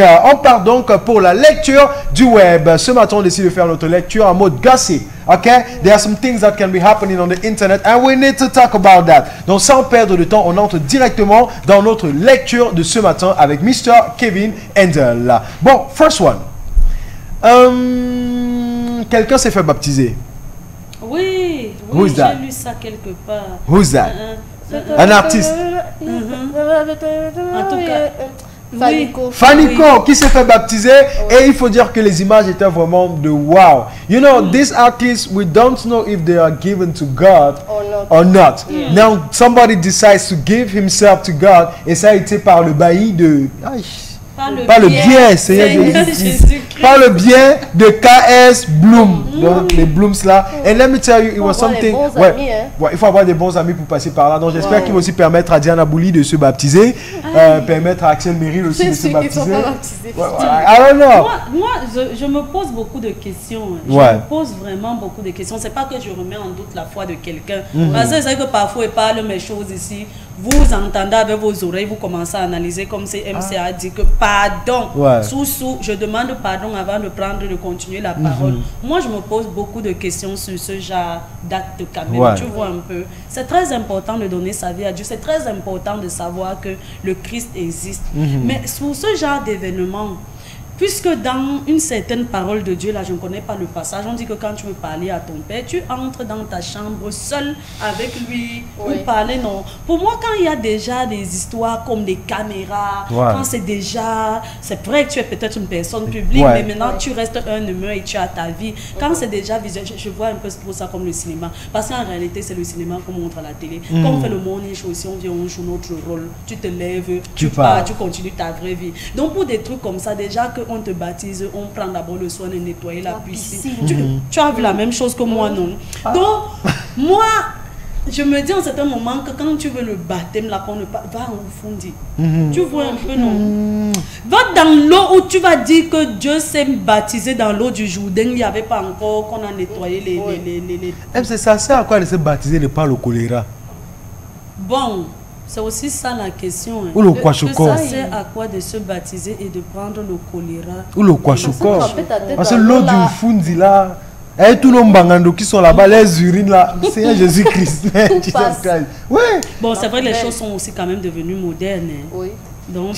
On part donc pour la lecture du web. Ce matin, on décide de faire notre lecture en mode gossip. Okay? There are some things that can be happening on the internet and we need to talk about that. Donc, sans perdre de temps, on entre directement dans notre lecture de ce matin avec Mr. Kevin Handel. Bon, first one. Quelqu'un s'est fait baptiser. Oui, Who's j'ai that? lu ça quelque part. Who's that? Un artiste. En tout cas, Fanico. Fanico qui s'est fait baptiser et il faut dire que les images étaient vraiment de wow. You know, these artists, we don't know if they are given to God or not. Yeah. Now, somebody decides to give himself to God et ça a été par le bailli de... Pas le bien, Seigneur Jésus-Christ. Par le bien de KS Bloom. Donc, les Blooms là. And let me tell you, it was something... Ouais, il faut avoir des bons amis pour passer par là. Donc, j'espère qu'il va aussi permettre à Diana Bouli de se baptiser. Permettre à Axel Meryl aussi de se baptiser. I don't know. Moi, je me pose beaucoup de questions. Je me pose vraiment beaucoup de questions. C'est pas que je remets en doute la foi de quelqu'un. Parce que c'est que parfois, il parle mes choses ici. Vous entendez avec vos oreilles, vous commencez à analyser comme si MCA dit que pardon. Je demande pardon avant de prendre, de continuer la parole. Moi, je me pose beaucoup de questions sur ce genre d'acte quand même. Tu vois un peu. C'est très important de donner sa vie à Dieu. C'est très important de savoir que le Christ existe. Mais sur ce genre d'événement, puisque dans une certaine parole de Dieu, là je ne connais pas le passage, on dit que quand tu veux parler à ton père, tu entres dans ta chambre seul avec lui ou parler, non. Pour moi, quand il y a déjà des histoires comme des caméras, quand c'est déjà, c'est vrai que tu es peut-être une personne publique, mais maintenant tu restes un humain et tu as ta vie. Quand c'est déjà visuel, je vois un peu pour ça comme le cinéma. Parce qu'en réalité, c'est le cinéma qu'on montre à la télé. Quand on fait le morning show, si on vient, on joue notre rôle, tu te lèves, tu pars, tu continues ta vraie vie. Donc pour des trucs comme ça, déjà que on te baptise, on prend d'abord le soin de nettoyer la piscine. Tu as vu la même chose que moi, non? Donc, moi, je me dis en certain moment que quand tu veux le baptême, là, qu'on ne va en fond. Tu vois un peu, non? Va dans l'eau où tu vas dire que Dieu s'est baptisé dans l'eau du Jourdain. Il n'y avait pas encore qu'on a nettoyé les... C'est ça, c'est à quoi de se baptiser de par le choléra? Bon, c'est aussi ça la question. Ou le kwashoko. Ça sert à quoi de se baptiser et de prendre le choléra? Ou le kwashoko. Parce que l'eau du Fundi là, et tous les mbangando qui sont là-bas, les urines là, Seigneur Jésus-Christ. Oui. Bon, c'est vrai que les choses sont aussi quand même devenues modernes. Oui. Donc,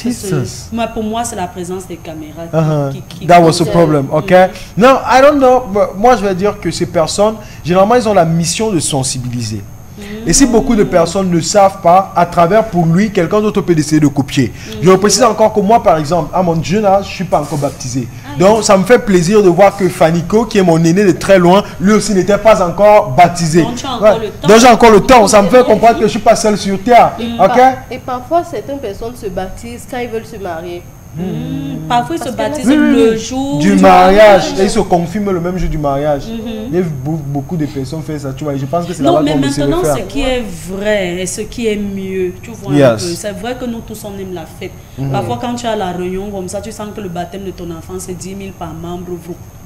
pour moi, c'est la présence des caméras qui That was a problem, ok? Non, I don't know. Moi, je vais dire que ces personnes, généralement, ils ont la mission de sensibiliser. Et si beaucoup de personnes ne savent pas, à travers pour lui, quelqu'un d'autre peut essayer de copier. Je précise encore que moi, par exemple, à mon jeune âge, je ne suis pas encore baptisé. Donc, ça me fait plaisir de voir que Fanico, qui est mon aîné de très loin, lui aussi n'était pas encore baptisé. Donc, j'ai encore le temps. Ça me fait comprendre que je ne suis pas seul sur terre. Et parfois, certaines personnes se baptisent quand ils veulent se marier. Parfois ils se baptisent le jour du mariage et ils se confirment le même jour du mariage. Il y a beaucoup de personnes font ça, tu vois. Je pense que c'est là-bas qu'on essaie de faire. Non, mais maintenant, ce qui est vrai et ce qui est mieux, tu vois, c'est vrai que nous tous on aime la fête. Parfois, quand tu as la réunion comme ça, tu sens que le baptême de ton enfant c'est 10 000 par membre.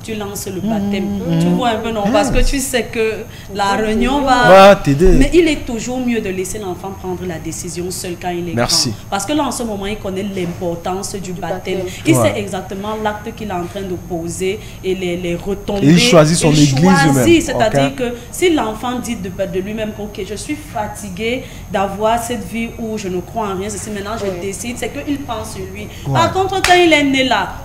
Tu lances le baptême. Tu vois un peu, non? Parce que tu sais que la réunion va t'aider. Mais il est toujours mieux de laisser l'enfant prendre la décision seul quand il est grand. Parce que là, en ce moment, il connaît l'importance du baptême. Il sait exactement l'acte qu'il est en train de poser et les retombées. Et il choisit son église. C'est-à-dire que si l'enfant dit de lui-même que ok, je suis fatigué d'avoir cette vie où je ne crois en rien, ceci maintenant je décide, c'est qu'il pense sur lui. Par contre, quand il est né là,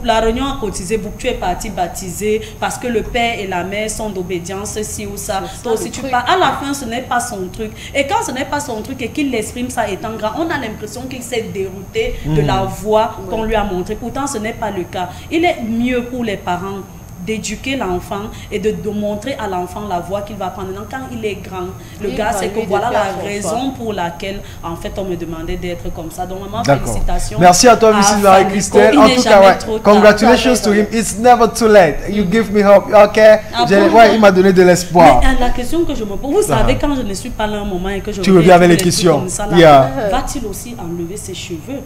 la réunion a cotisé, tu es parti baptisé parce que le père et la mère sont d'obédience, ci ou ça. Toi aussi tu pars. À la fin, ce n'est pas son truc. Et quand ce n'est pas son truc et qu'il l'exprime ça étant grand, on a l'impression qu'il s'est dérouté de la voie qu'on lui a montrée. Pourtant, ce n'est pas le cas. Il est mieux pour les parents d'éduquer l'enfant et de montrer à l'enfant la voie qu'il va prendre. Donc, quand il est grand, le gars, c'est que voilà la raison pour laquelle, en fait, on me demandait d'être comme ça. Donc, vraiment, félicitations. Merci à toi, Mrs. Marie-Christelle. En tout cas, congratulations to him. It's never too late. You give me hope. Ok. Il m'a donné de l'espoir. Mais la question que je me pose, vous savez, quand je ne suis pas là un moment et que je tu reviens avec les questions. Va-t-il aussi enlever ses cheveux?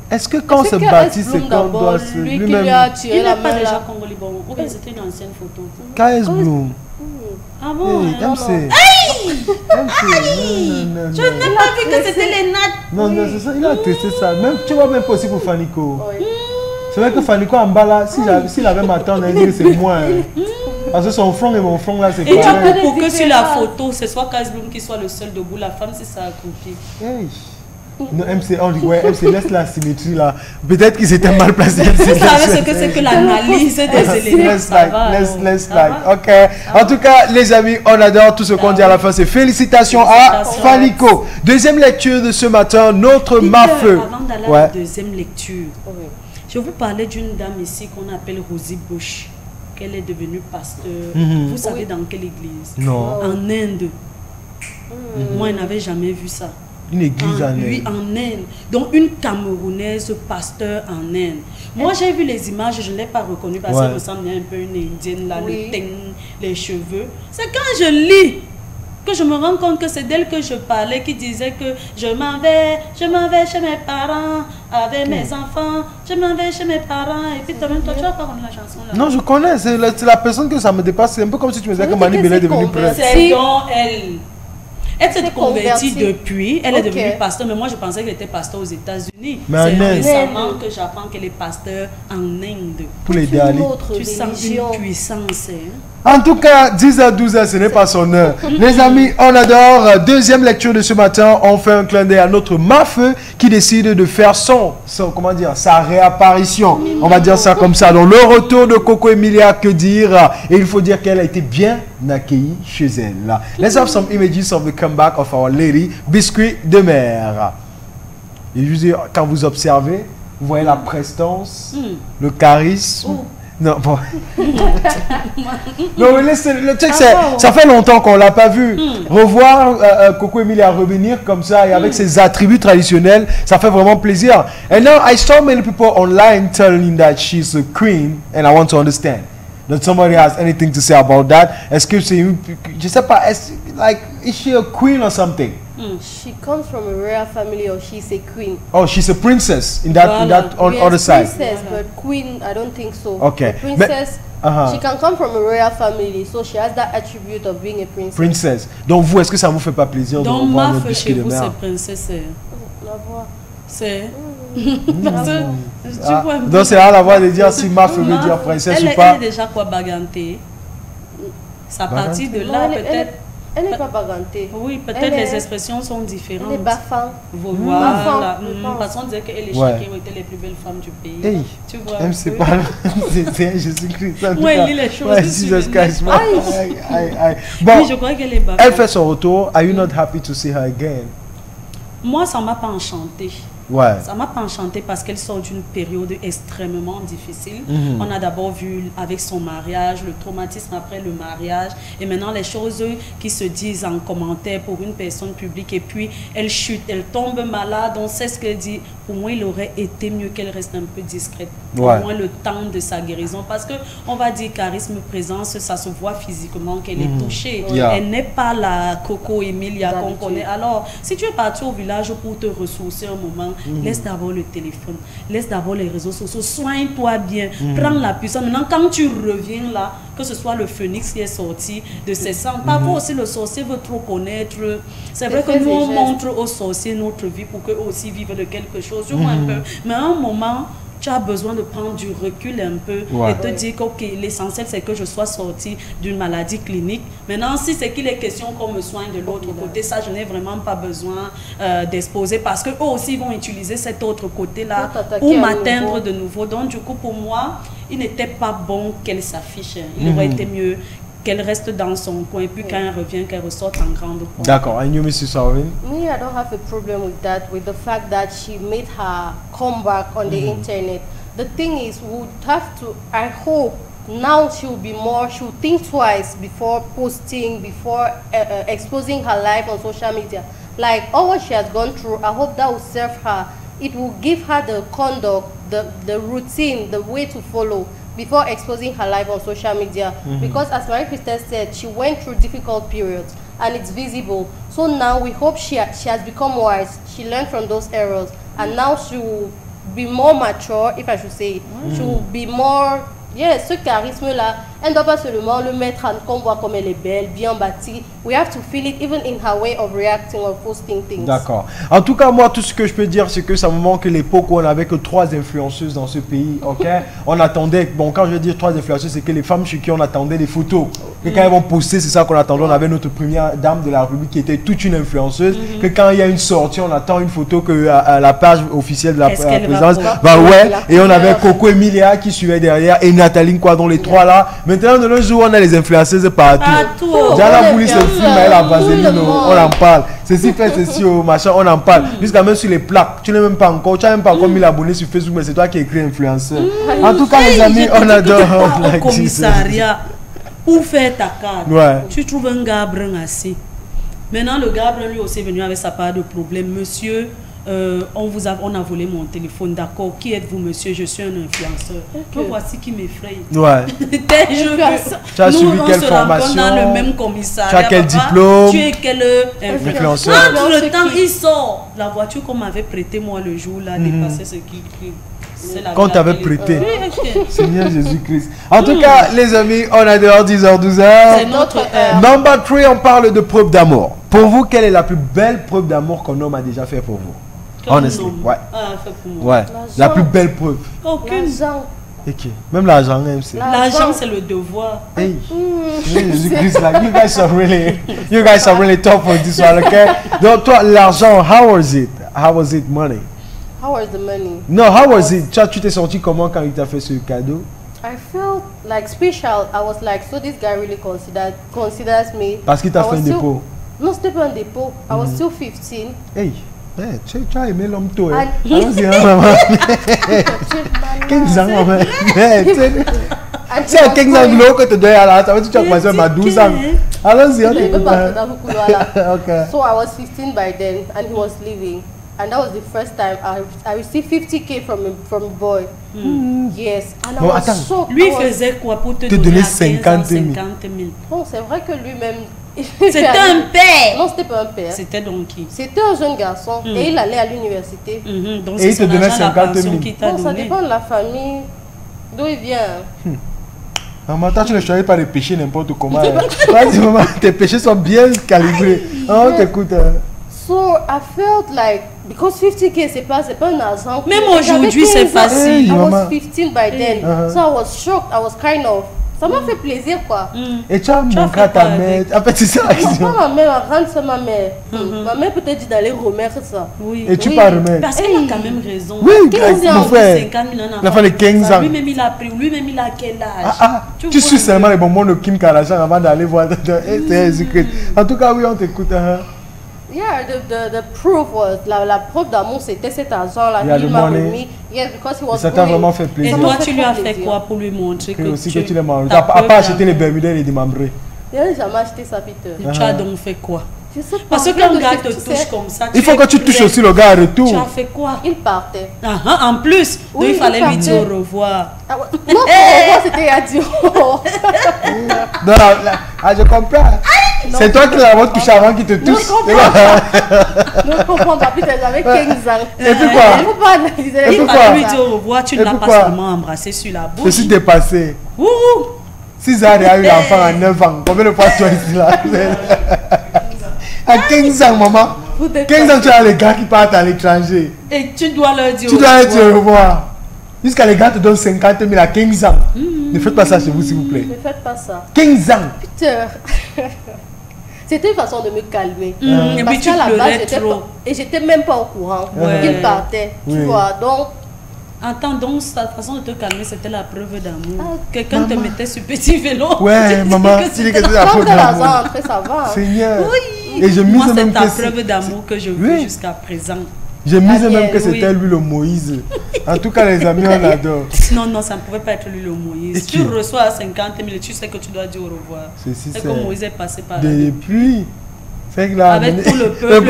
Est-ce que quand on se baptise, c'est qu'on doit se... Lui-même, il n'est pas déjà congolais. Bon, ou bien c'était une ancienne photo. KS Bloom. Ah bon? MC. Je n'ai pas vu que c'était les nattes. Non, non, c'est ça. Il a testé ça. Même, tu vois, même possible pour Fanico. C'est vrai que Fanico en bas là, s'il avait ma tante, on dirait que c'est moi. Hein. Parce que son front et mon front là, c'est pareil. Et tu pareil. pour que sur la photo, ce soit Kaz Bloom qui soit le seul debout, la femme, c'est ça accroupie. Hey. Non, MC, on dit, ouais, MC, laisse la symétrie là. Peut-être qu'ils étaient mal placés. Vous savez ce que c'est que l'analyse des éléments. Let's like. Ok. En tout cas, les amis, on adore tout ce qu'on dit à la fin. C'est félicitations à Fanico. Deuxième lecture de ce matin, notre Mafeu. Avant d'aller à la deuxième lecture, je vous parlais d'une dame ici qu'on appelle Rosie Bush, qu'elle est devenue pasteur. Vous savez dans quelle église? Non. En Inde. Moi, je n'avais jamais vu ça. Une église en Inde. Oui, en Inde. Donc, une Camerounaise pasteur en Inde. Moi, j'ai vu les images, je ne l'ai pas reconnue parce qu'elle ressemble un peu à une Indienne, là, le teint, les cheveux. C'est quand je lis que je me rends compte que c'est d'elle que je parlais, qui disait que je m'en vais chez mes parents, avec mes enfants, je m'en vais chez mes parents. Et puis, toi, tu as pas la chanson là? Non, je connais. C'est la personne que ça me dépasse. C'est un peu comme si tu me disais que Mani Bélé est devenue prêtre. C'est donc elle. Elle s'est convertie depuis, elle est devenue pasteur, mais moi je pensais qu'elle était pasteur aux États-Unis. C'est récemment que j'apprends qu'elle est pasteur en Inde. Pour les derniers. Tu sens une puissance. En tout cas, 10 à 12 heures, ce n'est pas son heure. Les amis, on adore. Deuxième lecture de ce matin, on fait un clin d'œil à notre Mafeu qui décide de faire sa réapparition. On va dire ça comme ça. Donc le retour de Coco Emilia, que dire? Et il faut dire qu'elle a été bien accueillie chez elle. Let's have some images of the comeback of Our Lady, biscuit de mer. Et je veux dire, quand vous observez, vous voyez la prestance, le charisme. Non, bon. Non, mais le truc, ça fait longtemps qu'on ne l'a pas vu. Revoir Coco Emilia revenir comme ça et avec ses attributs traditionnels, ça fait vraiment plaisir. And now I saw many people online telling that she's a queen, and I want to understand. Does somebody has anything to say about that? Est-ce que c'est une, je sais pas, is she a queen or something? She comes from a royal family, or she's a queen. Oh, she's a princess in that other side. Princess, but queen, I don't think so. Okay. A princess, she can come from a royal family, so she has that attribute of being a princess. Princess. Donc vous, est-ce que ça vous fait pas plaisir de revoir notre biscuit de mer? Donc chez vous, c'est princesse. La voix. C'est... Donc c'est à la voix de dire si Mafeu veut dire princesse ou pas. Elle est déjà quoi bagantée? Ça partit de là peut-être. Elle n'est pas bagantée. Oui, peut-être les expressions sont différentes. Elle est baffante. Voilà. Parce qu'on disait qu'elle et Shakira étaient les plus belles femmes du pays. Hey. Tu vois. Même c'est pas c'est Jésus-Christ. Moi, elle lit les choses. Ouais, Jesus Christ. Bon, oui, je crois qu'elle est baffante. Elle fait son retour. Are you not happy to see her again? Moi, ça ne m'a pas enchantée. Ouais. Ça ne m'a pas enchantée parce qu'elle sort d'une période extrêmement difficile. On a d'abord vu avec son mariage, le traumatisme après le mariage, et maintenant les choses qui se disent en commentaire pour une personne publique, et puis elle chute, elle tombe malade, on sait ce qu'elle dit. Pour moi, il aurait été mieux qu'elle reste un peu discrète, au moins le temps de sa guérison, parce que on va dire charisme, présence, ça se voit physiquement qu'elle est touchée. Elle n'est pas la Coco Emilia qu'on connaît. Alors, si tu es parti au village pour te ressourcer un moment, laisse d'abord le téléphone, laisse d'abord les réseaux sociaux, soigne-toi bien, prends la puissance. Maintenant, quand tu reviens là, que ce soit le phénix qui est sorti de ses sangs, parfois aussi le sorcier veut trop connaître. C'est vrai que nous, on montre aux sorciers notre vie pour qu'eux aussi vivent de quelque chose, du moins un peu. Mais à un moment, tu as besoin de prendre du recul un peu et te dire que l'essentiel c'est que je sois sortie d'une maladie clinique. Maintenant, si c'est qu'il est question qu'on me soigne de l'autre côté, ça je n'ai vraiment pas besoin d'exposer, parce qu'eux aussi vont utiliser cet autre côté-là pour m'atteindre de nouveau. Donc du coup, pour moi, il n'était pas bon qu'elle s'affiche. Il aurait été mieux qu'elle reste dans son coin, et puis quand elle revient, qu'elle ressorte en grande pompe. D'accord. And you, Mrs. Alvin? Me, I don't have a problem with that, with the fact that she made her comeback on the internet. The thing is, we would have to, I hope, now she'll be more, she'll think twice before posting, before exposing her life on social media. Like, all what she has gone through, I hope that will serve her. It will give her the conduct, the routine, the way to follow before exposing her life on social media. Because as Marie-Christine said, she went through difficult periods and it's visible. So now we hope she has become wise. She learned from those errors, and now she will be more mature, if I should say. She will be more Yes, ce charisme-là, elle ne doit pas seulement le mettre en qu'on voit comme elle est belle, bien bâtie. We have to feel it even in her way of reacting or posting things. D'accord. En tout cas, moi, tout ce que je peux dire, c'est que ça me manque l'époque où on n'avait que 3 influenceuses dans ce pays, ok? On attendait, bon, quand je veux dire 3 influenceuses, c'est que les femmes chez qui on attendait les photos. Que quand elles vont poster, c'est ça qu'on attendait. On avait notre première dame de la République qui était toute une influenceuse. Que quand il y a une sortie, on attend une photo que à la page officielle de la présidence. Bah ouais. Et on avait Coco Emilia qui suivait derrière et Nathalie quoi, dont les 3 là. Maintenant, de nos jours, on a les influenceuses partout. Diana Bouli se filme, elle a Vaseline, on en parle. Ceci fait ceci au machin, on en parle. Jusqu'à même sur les plaques. Tu n'as même pas encore, tu n'as même pas encore 1000 abonnés sur Facebook, mais c'est toi qui écris influenceur. En tout cas, les amis, on adore. Au commissariat, pour faire ta carte, ouais. Tu trouves un gars brun assis. Maintenant, le gars brun lui aussi est venu avec sa part de problème. Monsieur, on a volé mon téléphone, d'accord. Qui êtes-vous, monsieur? Je suis un influenceur. Okay. Me voici qui m'effraie. Ouais. Tu as suivi quelle formation? Dans le même commissariat. Tu as quel diplôme? Tu es quel influenceur? Quand le temps il sort, la voiture qu'on m'avait prêtée moi le jour là dépassait ce qui. Quand tu avais prêté. Seigneur Jésus-Christ. En tout cas, les amis, on a dehors 10h12. C'est notre Number 3, on parle de preuve d'amour. Pour vous, quelle est la plus belle preuve d'amour qu'un homme a déjà fait pour vous? Honestly, ouais. Fait pour moi. Ouais. La plus belle preuve. Aucune. Okay. Même l'argent, même c'est. L'argent, c'est le devoir. Hey. Jésus-Christ, like, you guys are really tough on this one, okay? Donc toi, l'argent, how was it? How was it money? How was the money? No, how was it? Tu t'es senti comment quand il t'a fait ce cadeau? I felt like special. I was like, so this guy really considers me. Parce qu'il t'a fait un dépôt. Non, c'était pas un dépôt. I was still 15. Hey, tu as aimé l'homme toi. Allons-y, maman. 15 ans, maman. C'est à 15 ans que tu dois aller là. Tu as commencé à 12 ans. Allons-y, on t'écoute. Okay. So I was 15 by then and he was leaving. And that was the first time I received 50K from a boy. Yes. And I was shocked. Lui faisait quoi pour te donner 50 000? Bon, c'est vrai que lui-même... C'était un père. Non, c'était pas un père. C'était donc qui? C'était un jeune garçon et il allait à l'université. Donc et il te donnait 50 000. Bon, ça dépend de la famille, d'où il vient. Maman, toi, tu ne choisis pas de pécher n'importe comment. Vas-y, maman, tes péchés sont bien calibrés. On t'écoute. So I felt like, because 50K, c'est pas un argent. Même aujourd'hui, c'est facile. I was 15 by then. So I was shocked. I was kind of... Ça m'a fait plaisir, quoi. Et tu as montré à ta mère. En fait, c'est ça. Non, pas ma mère, rentre, c'est ma mère. Ma mère peut-être dit d'aller remettre ça. Oui. Et tu peux remettre. Parce qu'elle a quand même raison. Oui, 15 ans, mon frère. 50 000 La fin de 15 ans. Lui-même, il a pris. Lui-même, il a quel âge? Tu suis seulement les bonbons de Kim Kardashian avant d'aller voir. En tout cas, oui, on t'écoute. Yeah, the proof was, la preuve d'amour, c'était cet argent-là qu'il m'a remis. Yes, because he was ça t'a vraiment fait plaisir. Et toi, tu lui as fait quoi pour lui montrer que tu l'as mangé? À part acheter les Bermudas et les démembrés. Il n'a jamais acheté ça, Peter. Tu as donc fait quoi? Je sais pas. Parce que quand un gars te touche comme ça, il faut que tu touches aussi le gars à retour. Tu as fait quoi? Il partait. En plus, donc il fallait lui dire au revoir. Non, au revoir, c'était à dire. Non, je comprends. C'est toi qui l'as touché avant qu'il te touche. Je comprends pas, Peter, j'avais 15 ans. Et puis quoi? Il ne faut pas analyser. Il fallait lui dire au revoir, tu ne l'as pas seulement embrassé sur la bouche. Ceci t'est passé. Si Zari a eu l'enfant à 9 ans, combien de fois tu as ici là? À 15 ans, maman. 15 ans, tu as les gars qui partent à l'étranger. Et tu dois leur dire au revoir. Jusqu'à les gars te donnent 50 000 à 15 ans. Ne faites pas ça chez vous, s'il vous plaît. Ne faites pas ça. 15 ans. Peter. C'était une façon de me calmer. Et puis tu pleurais trop. Et j'étais même pas au courant qu'il partait. Tu vois, donc... Attends, donc ta façon de te calmer, c'était la preuve d'amour. Quelqu'un te mettait sur petit vélo. Ouais, maman, tu dis que c'est la preuve d'amour. Après, ça va. Seigneur. Oui. Et je mise moi, c'est même ta preuve d'amour que je veux jusqu'à présent. Je mise même que c'était lui le Moïse. En tout cas, les amis, on adore. Non, ça ne pouvait pas être lui le Moïse. Tu reçois 50 000 et tu sais que tu dois dire au revoir. C'est que Moïse est passé par là. Depuis. C'est que là. Avec tout le peuple.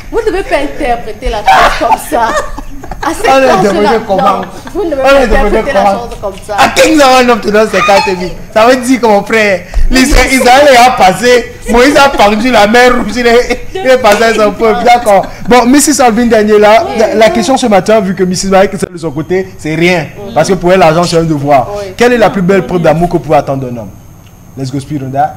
Vous ne devez pas interpréter la chose comme ça. ces On a classes-là, interprété comment? non, vous ne On a pouvez pas interprété interpréter la comment? chose comme ça. À 15 ans, un homme te donne 50 000. Ça veut dire que mon frère, Israël a passé, Moïse a pendu la mer rouge, il est passé à son peuple. D'accord. Bon, Mrs. Alvin Daniela, la question ce matin, vu que Mrs. Mike est de son côté, c'est rien. Parce que pour elle, l'argent, c'est un devoir. Oui. Quelle est la plus belle preuve d'amour que vous pouvez attendre d'un homme? Let's go speed on that.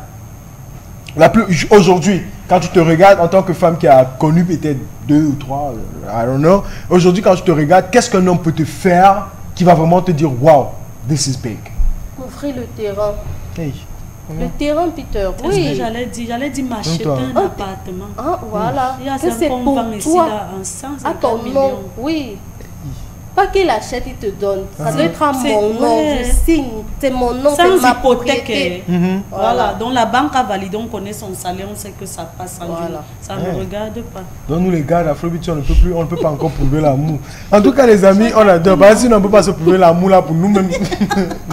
Aujourd'hui, quand tu te regardes en tant que femme qui a connu peut-être 2 ou 3, I don't know. Aujourd'hui, quand tu te regardes, qu'est-ce qu'un homme peut te faire qui va vraiment te dire, wow, this is big? Offrir le terrain. Hey. Le terrain, Peter. C'est ce que Oui. j'allais dire m'acheter toi. un appartement. Ah, voilà. Il y a Que c'est un pour vend ici toi. là en 150 À ton nom. millions. Oui. Pas qu'il achète, il te donne. Ça doit être à C'est- mon nom. ouais. Je signe. C'est mon nom. Sans C'est ma hypothèque. propriété. Voilà. Donc la banque a validé, on connaît son salaire, on sait que ça passe en Voilà. jour. Ça ne me regarde pas. Donc nous les gars d'Afrobeat, on ne peut pas encore prouver l'amour. En tout cas les amis, on adore. Parce qu'on ne peut pas se prouver l'amour là pour nous-mêmes.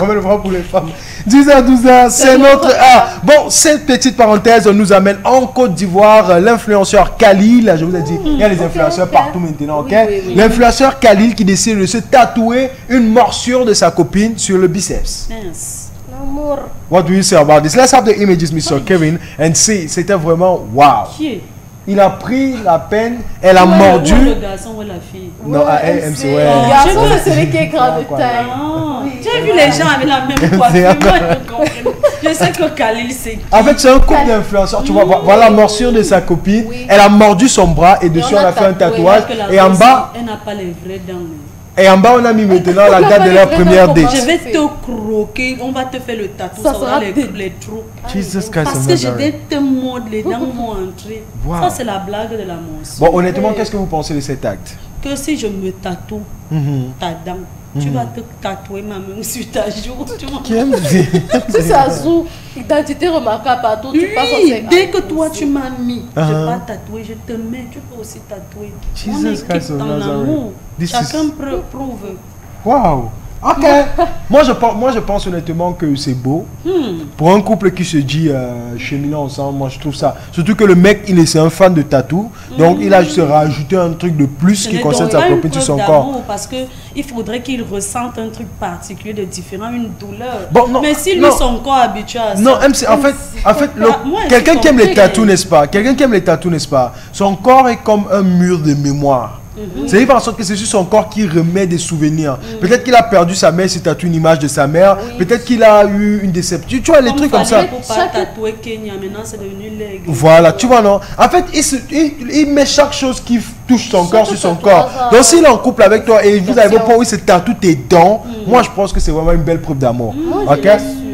On va le voir pour les femmes. 10h, 12h, c'est notre art. Bon, cette petite parenthèse nous amène en Côte d'Ivoire. L'influenceur Khalil, je vous ai dit, il y a les influenceurs ok. partout maintenant, ok? Oui, oui, oui. L'influenceur Khalil qui décide de se tatouer une morsure de sa copine sur le biceps. Mince. L'amour. What do you say about this? Let's have the images, Mr. Kevin, and see. C'était vraiment wow. Qui est? Il a pris la peine, elle a Où est mordu. le garçon ou la fille? Non, à elle, MC, ouais. Le garçon, Je c'est celui qui est grand de Quoi. taille. Ah, Oui. tu as vu les gens avec la même coiffure. Moi, je comprends. Je sais que Khalil, c'est qui. En fait, c'est un couple d'influenceurs. Tu vois, voilà la morsure de sa copine. Oui. Elle a mordu son bras et dessus on on a a fait un tatoué. tatouage. Que la Et en rose, bas, elle n'a pas les vraies dents. on a mis maintenant la On a date pas de les leur vrais première dents, date. comment Je vais fait. te croquer, on va te faire le tatou, Ça ça sera aura dé- les trous. Jesus Christ. Parce of que je Nazareth. vais te mordre, les dents vont entrer. Wow. Ça, c'est la blague de la morsure. Bon, honnêtement, qu'est-ce que vous pensez de cet acte? Que si je me tatoue Mhm. ta dent, tu vas te tatouer ma main sur ta joue. Tu vois. Qui aime dire? Si ça joue, identité remarquable partout, tu passes au Oui, sec. dès que toi tu m'as mis, je Uh-huh. vais pas tatouer, je te mets, tu peux aussi tatouer. On Jesus est Christ of dans Nazareth. l'amour. This Chacun is- prouve. Wow. Ok. moi, je pense honnêtement que c'est beau. Pour un couple qui se dit cheminant ensemble, moi je trouve ça. Surtout que le mec, c'est un fan de tatou. Donc il a juste rajouté un truc de plus Ce qui n'est concerne donc sa pas une copine sur preuve son corps. d'amour, parce que il faudrait qu'il ressente un truc particulier de différent, une douleur. Bon, non, mais si lui, non. son corps est habitué à ça. Non, MC, en fait, Moi, quelqu'un j'ai qui aime les compris. tatous, n'est-ce pas? Quelqu'un qui aime les tatous, n'est-ce pas? Son corps est comme un mur de mémoire. C'est fait en sorte que c'est sur son corps qui remet des souvenirs. Peut-être qu'il a perdu sa mère, s'il tatoue une image de sa mère. Peut-être qu'il a eu une déception. Tu vois, les trucs comme ça. Pour pas Chaque- tatouer Kenya, maintenant c'est devenu leg. Voilà, tu vois, non? En fait, il met chaque chose qui touche son corps sur son corps. Donc, s'il est en couple avec toi et vous avez pas où il se tatoue tes dents, moi, je pense que c'est vraiment une belle preuve d'amour. Moi, je Ok? les suis.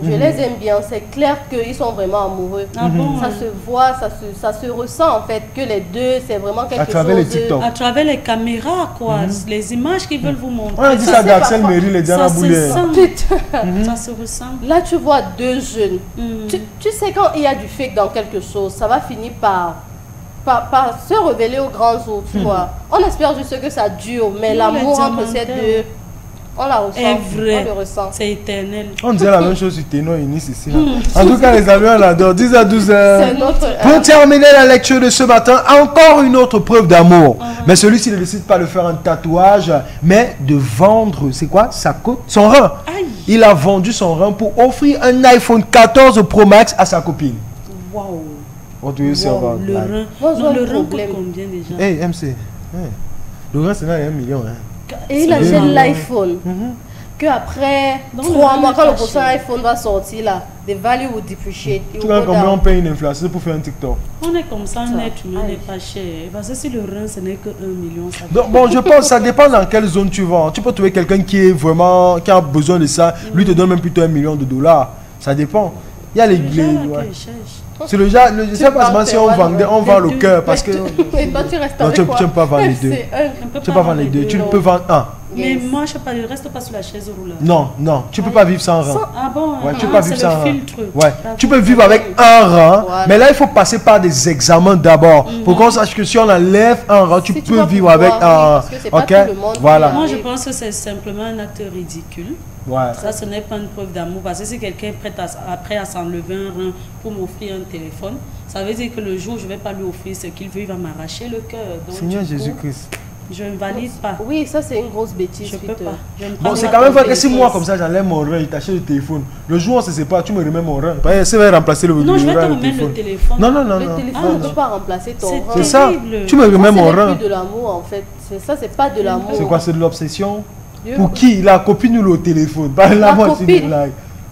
Je les aime bien. C'est clair qu'ils sont vraiment amoureux. Ah bon? Ça se voit, ça se ressent en fait que les deux, c'est vraiment quelque À travers chose les TikTok. À travers les caméras, quoi. Les images qu'ils veulent vous montrer. On a dit Ça, ça c'est d'Axel parfois- Méry, les Ça Diana se Boulet. sent. Putain. Ça se ressent. Là, tu vois deux jeunes. Tu sais, quand il y a du fake dans quelque chose, ça va finir par se révéler au grand jour, tu vois. On espère juste que ça dure, mais Non, l'amour les entre ces diamantaires. deux, on la ressent. Est vrai. On le ressent. C'est éternel. On disait la même chose sur Téno et Nice ici. là. En tout cas, les amis, on adore. 10 à 12 heures. C'est notre... Pour terminer la lecture de ce matin, encore une autre preuve d'amour. Mais celui-ci ne décide pas de faire un tatouage, mais de vendre, c'est quoi? Sa côte, son rein. Aïe. Il a vendu son rein pour offrir un iPhone 14 Pro Max à sa copine. Waouh. What do you say Wow, about le that? rein. Moi, j'ai Non, un le rein coûte problème. combien déjà? Hey, MC. Hey. Le rein, c'est là, il y a 1 million. Hein. Et il C'est achète vraiment- l'iPhone. Que après Donc, 3 le mois, quand le rein est prochain cher. iPhone va sortir là, the value will depreciate. It Tu will vois go combien down. on paye une inflation pour faire un TikTok? On est comme ça, un Ça. être humain Aïe. n'est pas cher. Parce que si le rein, ce n'est que 1 million, ça Donc, bon, je pense, ça dépend dans quelle zone tu vas. Tu peux trouver quelqu'un qui est vraiment, qui a besoin de ça. Lui te donne même plutôt $1 million. Ça dépend. Il y a les, déjà, les- là, ouais. qu'il cherche. C'est le genre, je sais pas parles, si on ouais, vendait, on vend le deux. cœur parce que. Et toi, tu restes Non, avec tu quoi? ne peux pas vendre les deux. C'est un- On peut Tu peux pas vendre les deux. Tu ne peux vendre un. Mais Yes. moi, je sais pas, je reste pas sur la chaise roulante. Non, non, tu peux pas vivre sans rein. Ah bon? Ouais, tu peux ah, pas c'est vivre sans le rein. filtre. Ouais, D'accord. tu peux vivre avec un rein, Voilà. mais là il faut passer par des examens d'abord pour qu'on sache que si on enlève un rein, tu Si tu peux vas vivre pouvoir, avec oui, un. parce que c'est pas Ok, tout le monde qui voilà. a- Moi, je pense que c'est simplement un acte ridicule. Ouais. Ça, ce n'est pas une preuve d'amour. Parce que si quelqu'un est prêt à s'enlever un rein pour m'offrir un téléphone, ça veut dire que le jour où je ne vais pas lui offrir ce qu'il veut, il va m'arracher le cœur. Donc, Seigneur du coup, Jésus-Christ. Je ne valide pas. Oui, ça c'est une grosse bêtise. Je peux pas. Bon, c'est quand même pas que si moi comme ça j'enlève mon rein, il t'achète le téléphone. Le jour où on se sépare, tu me remets mon rein. Ça va remplacer le Non, je vais te remettre le téléphone. Non, non, non. Le téléphone ne peut pas remplacer ton rein. C'est ça. Tu me remets mon rein. C'est plus de l'amour en fait. C'est ça, c'est pas de l'amour. C'est quoi, c'est de l'obsession? Pour qui? La copine ou le téléphone? La copine.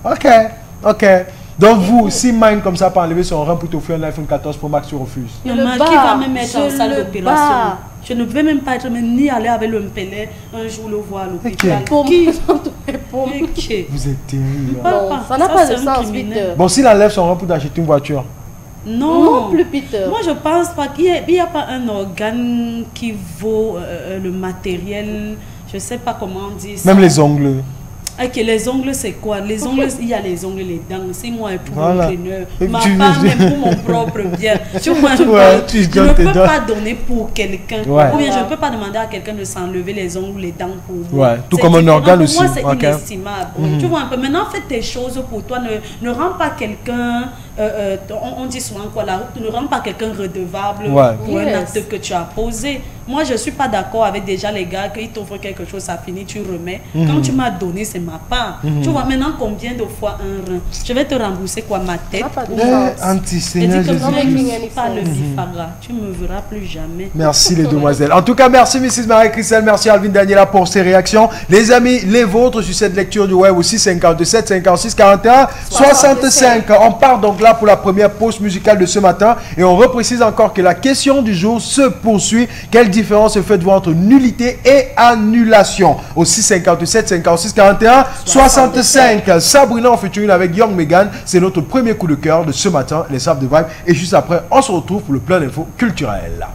Ok, ok. Donc vous, si Mine comme ça peut enlever son rein pour t'offrir un iPhone 14 Pro Max, tu refuses? Le qui va me mettre en salle d'opération. Je ne vais même pas être ni aller avec le mpélé un jour le voir à l'hôpital. Vous êtes terrible. Non, ça n'a pas de sens, Peter. Bon, s'il enlève son rein pour t'acheter une voiture? Non plus, Peter. Moi, je pense pas qu'il n'y a pas un organe qui vaut le matériel. Je sais pas comment on dit ça. Même les ongles. Ok, les ongles, c'est quoi? Les ongles, il y a les ongles, les dents. C'est moi pour mon entraîneur. Ma part, même pour mon propre bien. Tu vois, je ne peux pas donner pour quelqu'un. Ou bien je ne peux pas demander à quelqu'un de s'enlever les ongles, les dents pour moi. Ouais, tout comme un organe aussi. Pour moi, c'est inestimable. Tu vois un peu. Maintenant, fais tes choses pour toi. Ne rends pas quelqu'un, on dit souvent quoi, ne rends pas quelqu'un redevable pour un acte que tu as posé. Moi, je ne suis pas d'accord avec déjà les gars qu'ils t'offrent quelque chose, ça finit, tu remets. Quand tu m'as donné, c'est ma part. Tu vois maintenant combien de fois un rein? Je vais te rembourser quoi, ma tête? Anti-Seigneur Jésus. Pas le Bifara. Tu ne me verras plus jamais. Merci les demoiselles. En tout cas, merci Mrs. Marie-Christelle, merci Alvin Daniela pour ces réactions. Les amis, les vôtres sur cette lecture du web aussi, 57, 56, 41, 65. On part donc là pour la première pause musicale de ce matin et on reprécise encore que la question du jour se poursuit. Quelle différence faites-vous entre nullité et annulation? Aussi 57, 56, 41, 65. Sabrina en featuring avec Young Megan, c'est notre premier coup de cœur de ce matin, les Sables de Vibe. Et juste après, on se retrouve pour le plein d'infos culturelles.